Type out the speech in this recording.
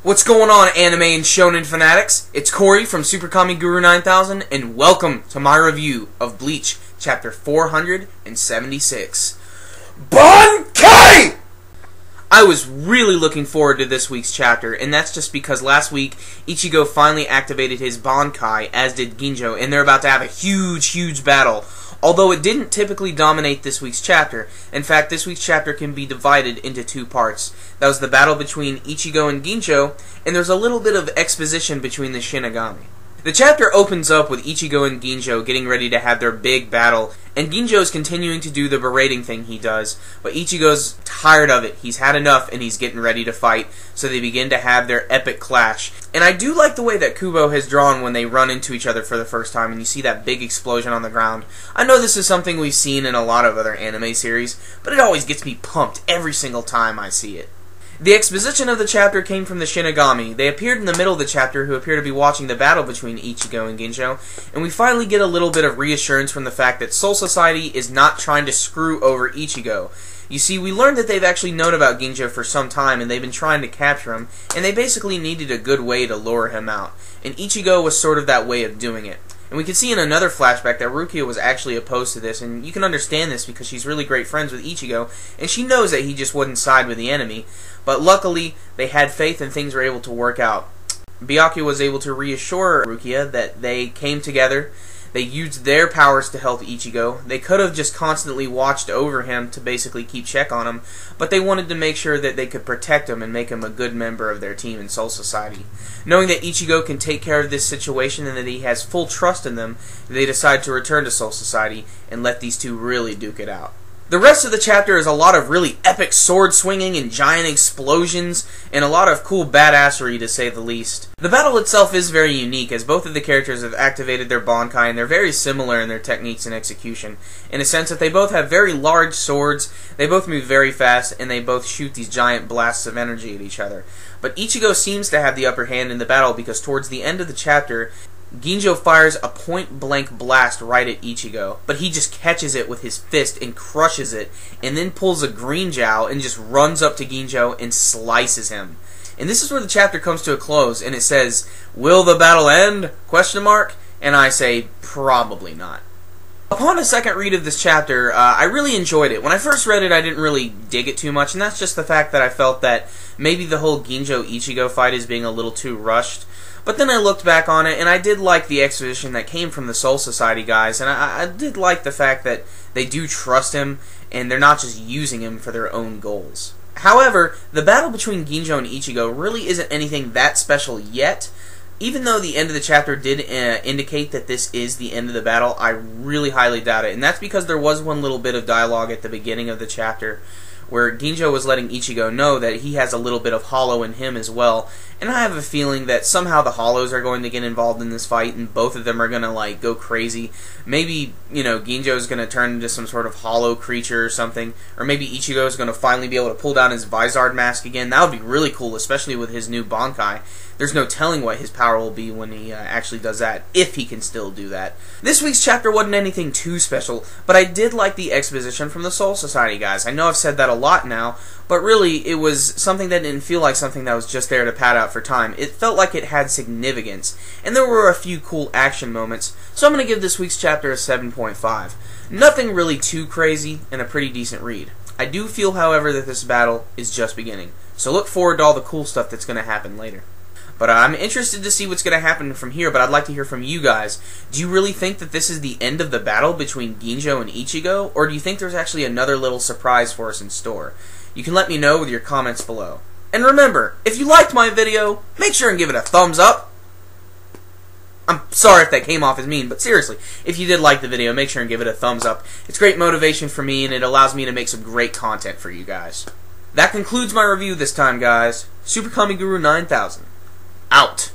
What's going on, anime and shonen fanatics? It's Corey from SuperKamiGuru9000, and welcome to my review of Bleach, chapter 476. Bankai! I was really looking forward to this week's chapter, and that's just because last week, Ichigo finally activated his Bankai, as did Ginjo, and they're about to have a huge battle. Although it didn't typically dominate this week's chapter. In fact, this week's chapter can be divided into two parts. That was the battle between Ichigo and Ginjo, and there's a little bit of exposition between the Shinigami. The chapter opens up with Ichigo and Ginjo getting ready to have their big battle, and Ginjo's continuing to do the berating thing he does, but Ichigo's tired of it. He's had enough, and he's getting ready to fight, so they begin to have their epic clash. And I do like the way that Kubo has drawn when they run into each other for the first time, and you see that big explosion on the ground. I know this is something we've seen in a lot of other anime series, but it always gets me pumped every single time I see it. The exposition of the chapter came from the Shinigami. They appeared in the middle of the chapter, who appear to be watching the battle between Ichigo and Ginjo, and we finally get a little bit of reassurance from the fact that Soul Society is not trying to screw over Ichigo. You see, we learned that they've actually known about Ginjo for some time, and they've been trying to capture him, and they basically needed a good way to lure him out. And Ichigo was sort of that way of doing it. And we can see in another flashback that Rukia was actually opposed to this, and you can understand this because she's really great friends with Ichigo, and she knows that he just wouldn't side with the enemy. But luckily, they had faith and things were able to work out. Byakuya was able to reassure Rukia that they came together. They used their powers to help Ichigo. They could have just constantly watched over him to basically keep check on him, but they wanted to make sure that they could protect him and make him a good member of their team in Soul Society. Knowing that Ichigo can take care of this situation and that he has full trust in them, they decide to return to Soul Society and let these two really duke it out. The rest of the chapter is a lot of really epic sword swinging and giant explosions, and a lot of cool badassery to say the least. The battle itself is very unique, as both of the characters have activated their Bankai, and they're very similar in their techniques and execution, in a sense that they both have very large swords, they both move very fast, and they both shoot these giant blasts of energy at each other. But Ichigo seems to have the upper hand in the battle, because towards the end of the chapter, Ginjo fires a point-blank blast right at Ichigo, but he just catches it with his fist and crushes it, and then pulls a green jow and just runs up to Ginjo and slices him. And this is where the chapter comes to a close, and it says, "Will the battle end?" ? And I say, probably not. Upon a second read of this chapter, I really enjoyed it. When I first read it, I didn't really dig it too much, and that's just the fact that I felt that maybe the whole Ginjo-Ichigo fight is being a little too rushed. But then I looked back on it, and I did like the exposition that came from the Soul Society guys, and I did like the fact that they do trust him, and they're not just using him for their own goals. However, the battle between Ginjo and Ichigo really isn't anything that special yet. Even though the end of the chapter did indicate that this is the end of the battle, I really highly doubt it, and that's because there was one little bit of dialogue at the beginning of the chapter where Ginjo was letting Ichigo know that he has a little bit of hollow in him as well, and I have a feeling that somehow the hollows are going to get involved in this fight, and both of them are going to, like, go crazy. Maybe, you know, Ginjo's going to turn into some sort of hollow creature or something, or maybe Ichigo's going to finally be able to pull down his Vizard mask again. That would be really cool, especially with his new Bankai. There's no telling what his power will be when he actually does that, if he can still do that. This week's chapter wasn't anything too special, but I did like the exposition from the Soul Society guys. I know I've said that a lot now, but really it was something that didn't feel like something that was just there to pad out for time. It felt like it had significance, and there were a few cool action moments, so I'm going to give this week's chapter a 7.5. Nothing really too crazy, and a pretty decent read. I do feel, however, that this battle is just beginning, so look forward to all the cool stuff that's going to happen later. But I'm interested to see what's going to happen from here, but I'd like to hear from you guys. Do you really think that this is the end of the battle between Ginjo and Ichigo, or do you think there's actually another little surprise for us in store? You can let me know with your comments below. And remember, if you liked my video, make sure and give it a thumbs up. I'm sorry if that came off as mean, but seriously, if you did like the video, make sure and give it a thumbs up. It's great motivation for me, and it allows me to make some great content for you guys. That concludes my review this time, guys. SuperKamiGuru9000. Out.